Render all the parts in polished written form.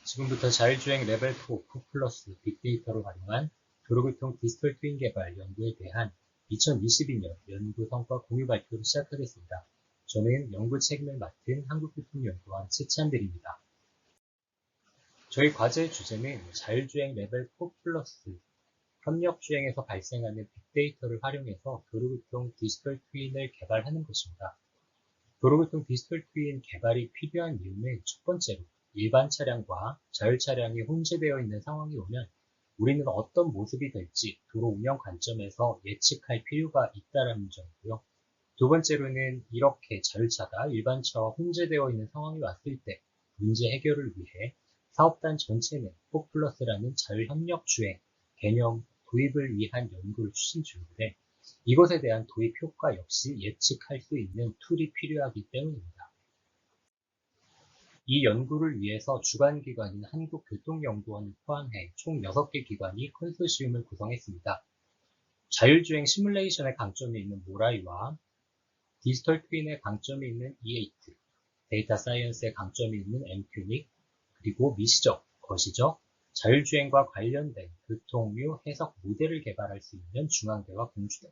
지금부터 자율주행 레벨 4 플러스 빅데이터를 활용한 도로교통 디지털 트윈 개발 연구에 대한 2022년 연구 성과 공유 발표를 시작하겠습니다. 저는 연구 책임을 맡은 한국교통연구원 최찬들입니다. 저희 과제의 주제는 자율주행 레벨 4 플러스 협력주행에서 발생하는 빅데이터를 활용해서 도로교통 디지털 트윈을 개발하는 것입니다. 도로교통 디지털 트윈 개발이 필요한 이유는 첫 번째로 일반 차량과 자율 차량이 혼재되어 있는 상황이 오면 우리는 어떤 모습이 될지 도로 운영 관점에서 예측할 필요가 있다는 점이고요. 두 번째로는 이렇게 자율차가 일반 차와 혼재되어 있는 상황이 왔을 때 문제 해결을 위해 사업단 전체는 4플러스라는 자율협력주행 개념 도입을 위한 연구를 추진 중인데 이것에 대한 도입 효과 역시 예측할 수 있는 툴이 필요하기 때문입니다. 이 연구를 위해서 주관기관인 한국교통연구원을 포함해 총 6개 기관이 컨소시엄을 구성했습니다. 자율주행 시뮬레이션의 강점이 있는 모라이와 디지털 트윈의 강점이 있는 이에이트, 데이터 사이언스의 강점이 있는 엠큐닉, 그리고 미시적, 거시적, 자율주행과 관련된 교통류 해석 모델을 개발할 수 있는 중앙대와 공주대,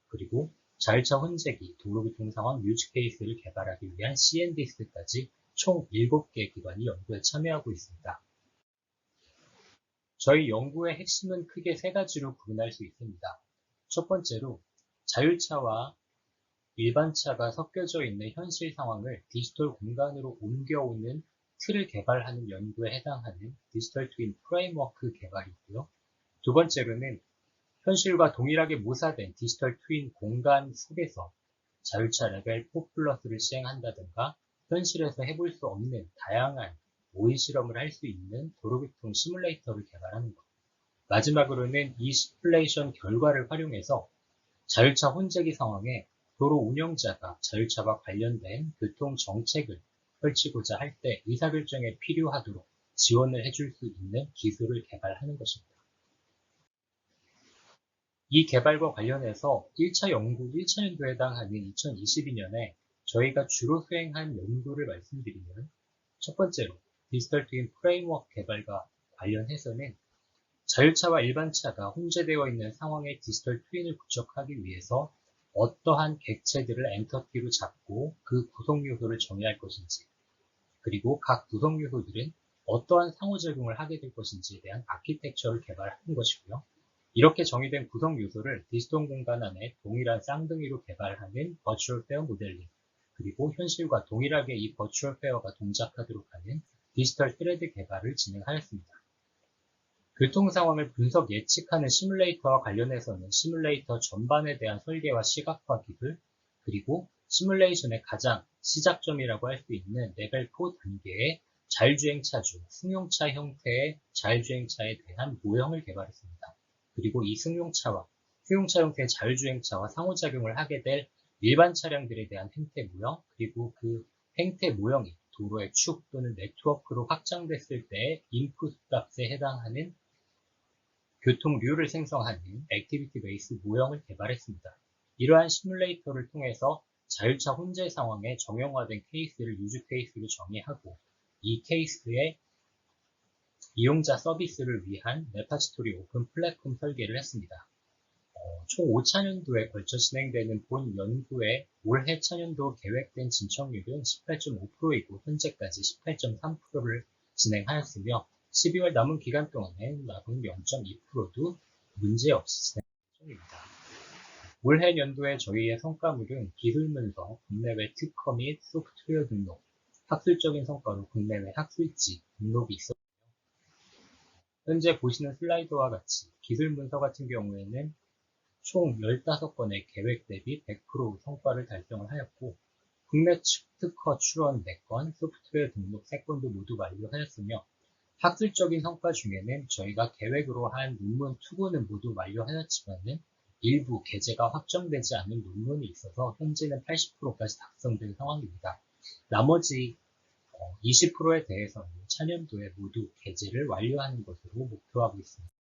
그리고 자율차 혼재기, 도로교통 상황 유즈 케이스를 개발하기 위한 CNDS까지 총 7개 기관이 연구에 참여하고 있습니다. 저희 연구의 핵심은 크게 3가지로 구분할 수 있습니다. 첫 번째로 자율차와 일반차가 섞여져 있는 현실 상황을 디지털 공간으로 옮겨오는 틀을 개발하는 연구에 해당하는 디지털 트윈 프레임워크 개발이고요. 두 번째로는 현실과 동일하게 모사된 디지털 트윈 공간 속에서 자율차 레벨 4 플러스를 시행한다든가 현실에서 해볼 수 없는 다양한 모의 실험을 할 수 있는 도로교통 시뮬레이터를 개발하는 것. 마지막으로는 이 시뮬레이션 결과를 활용해서 자율차 혼재기 상황에 도로 운영자가 자율차와 관련된 교통 정책을 펼치고자 할 때 의사결정에 필요하도록 지원을 해줄 수 있는 기술을 개발하는 것입니다. 이 개발과 관련해서 1차 연도에 해당하는 2022년에 저희가 주로 수행한 연구를 말씀드리면 첫 번째로 디지털 트윈 프레임워크 개발과 관련해서는 자율차와 일반차가 혼재되어 있는 상황에 디지털 트윈을 구축하기 위해서 어떠한 객체들을 엔터티로 잡고 그 구성 요소를 정의할 것인지 그리고 각 구성 요소들은 어떠한 상호작용을 하게 될 것인지에 대한 아키텍처를 개발하는 것이고요. 이렇게 정의된 구성 요소를 디지털 공간 안에 동일한 쌍둥이로 개발하는 버추얼 페어 모델링, 그리고 현실과 동일하게 이 버추얼 페어가 동작하도록 하는 디지털 스레드 개발을 진행하였습니다. 교통 상황을 분석 예측하는 시뮬레이터와 관련해서는 시뮬레이터 전반에 대한 설계와 시각화 기술, 그리고 시뮬레이션의 가장 시작점이라고 할 수 있는 레벨 4 단계의 자율주행차 중 승용차 형태의 자율주행차에 대한 모형을 개발했습니다. 그리고 이 승용차 형태의 자율주행차와 상호작용을 하게 될 일반 차량들에 대한 행태 모형, 그리고 그 행태 모형이 도로의 축 또는 네트워크로 확장됐을 때 인풋 값에 해당하는 교통류를 생성하는 액티비티 베이스 모형을 개발했습니다. 이러한 시뮬레이터를 통해서 자율차 혼재 상황에 정형화된 케이스를 유즈 케이스로 정의하고 이 케이스의 이용자 서비스를 위한 레파지토리 오픈 플랫폼 설계를 했습니다. 총 5차년도에 걸쳐 진행되는 본 연구의 올해 차년도 계획된 진척률은 18.5%이고 현재까지 18.3%를 진행하였으며 12월 남은 기간 동안에 남은 0.2%도 문제없이 진행 중입니다. 올해 연도에 저희의 성과물은 기술 문서, 국내외 특허 및 소프트웨어 등록, 학술적인 성과로 국내외 학술지 등록이 있었습니다. 현재 보시는 슬라이드와 같이 기술 문서 같은 경우에는 총 15건의 계획 대비 100% 성과를 달성을 하였고 국내 특허 출원 4건, 소프트웨어 등록 3건도 모두 완료하였으며 학술적인 성과 중에는 저희가 계획으로 한 논문 투고는 모두 완료하였지만은 일부 게재가 확정되지 않은 논문이 있어서 현재는 80%까지 작성된 상황입니다. 나머지 20%에 대해서는 차년도에 모두 게재를 완료하는 것으로 목표하고 있습니다.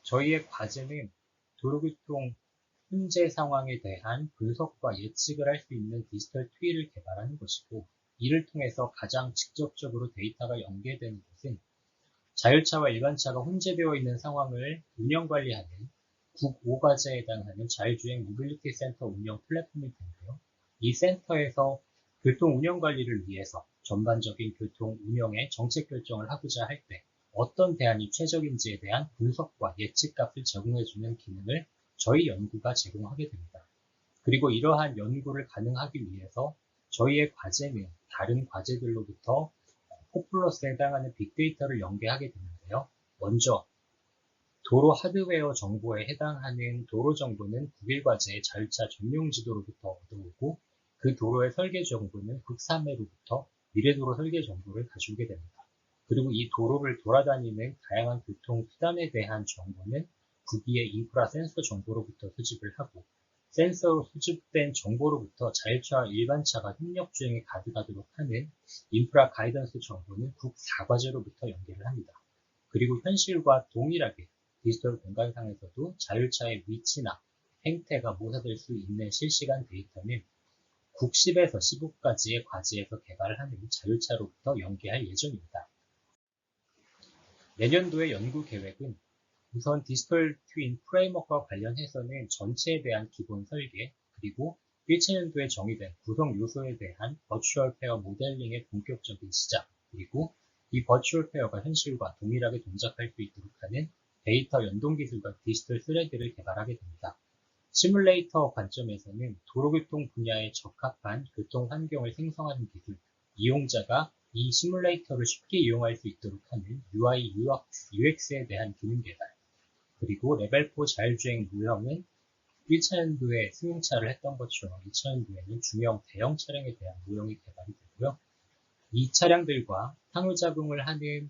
저희의 과제는 도로교통 혼재 상황에 대한 분석과 예측을 할 수 있는 디지털 트윈을 개발하는 것이고 이를 통해서 가장 직접적으로 데이터가 연계되는 것은 자율차와 일반차가 혼재되어 있는 상황을 운영관리하는 국 5과제에 해당하는 자율주행 모빌리티 센터 운영 플랫폼일 텐데요. 이 센터에서 교통 운영 관리를 위해서 전반적인 교통 운영의 정책 결정을 하고자 할 때 어떤 대안이 최적인지에 대한 분석과 예측값을 제공해주는 기능을 저희 연구가 제공하게 됩니다. 그리고 이러한 연구를 가능하기 위해서 저희의 과제는 다른 과제들로부터 포플러스에 해당하는 빅데이터를 연계하게 되는데요. 먼저 도로 하드웨어 정보에 해당하는 도로 정보는 국일과제의 자율차 전용 지도로부터 얻어오고 그 도로의 설계 정보는 국삼회로부터 미래도로 설계 정보를 가져오게 됩니다. 그리고 이 도로를 돌아다니는 다양한 교통수단에 대한 정보는 국이의 인프라 센서 정보로부터 수집을 하고 센서로 수집된 정보로부터 자율차와 일반차가 협력주행에 가득하도록 하는 인프라 가이던스 정보는 국 4과제로부터 연계를 합니다. 그리고 현실과 동일하게 디지털 공간상에서도 자율차의 위치나 행태가 모사될 수 있는 실시간 데이터는 국 10에서 15까지의 과제에서 개발하는 자율차로부터 연계할 예정입니다. 내년도의 연구 계획은 우선 디지털 트윈 프레임워크와 관련해서는 전체에 대한 기본 설계, 그리고 1차년도에 정의된 구성 요소에 대한 버추얼 페어 모델링의 본격적인 시작, 그리고 이 버추얼 페어가 현실과 동일하게 동작할 수 있도록 하는 데이터 연동 기술과 디지털 스레드를 개발하게 됩니다. 시뮬레이터 관점에서는 도로교통 분야에 적합한 교통 환경을 생성하는 기술, 이용자가 이 시뮬레이터를 쉽게 이용할 수 있도록 하는 UI, UX에 대한 기능 개발, 그리고 레벨4 자율주행 모형은 1차년도에 승용차를 했던 것처럼 2차년도에는 중형 대형 차량에 대한 모형이 개발이 되고요. 이 차량들과 상호작용을 하는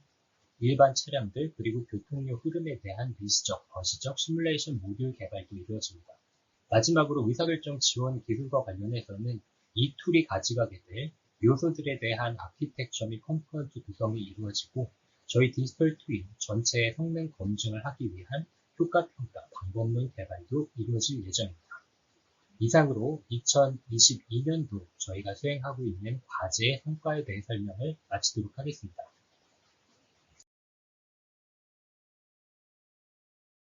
일반 차량들, 그리고 교통료 흐름에 대한 미시적, 거시적 시뮬레이션 모듈 개발도 이루어집니다. 마지막으로 의사결정 지원 기술과 관련해서는 이 툴이 가져가게 될 요소들에 대한 아키텍처 및 컴포넌트 구성이 이루어지고 저희 디지털 트윈 전체의 성능 검증을 하기 위한 효과평가 방법론 개발도 이루어질 예정입니다. 이상으로 2022년도 저희가 수행하고 있는 과제의 성과에 대해 설명을 마치도록 하겠습니다.